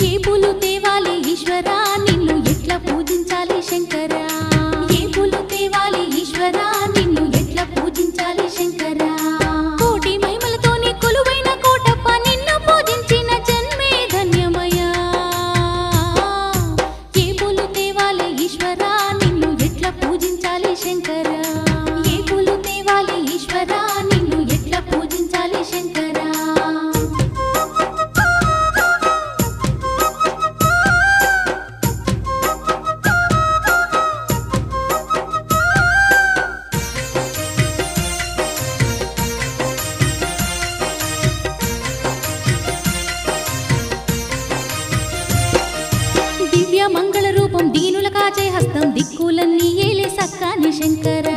ఏ పూలు తేవాలి ఈశ్వరా నిన్ను ఎట్లా పూజించాలి శంకరా ఏ పూలు తేవాలి ఈశ్వరా నిన్ను ఎట్లా పూజించాలి శంకరా కోటి మహిమలతోని కొలువైన కోటప్ప నిన్ను పూజించిన జన్మే ధన్యమయ్యా ఏ పూలు తేవాలి ఈశ్వరా నిన్ను ఎట్లా పూజించాలి శంకరా ఏ పూలు తేవాలి ఈశ్వరా నిన్ను ఎట్లా పూజించాలి శంకరా దివ్య మంగళ రూపం దీనుల కాచే హస్తం దిక్కులన్నీ ఏలే సక్కాని శంకర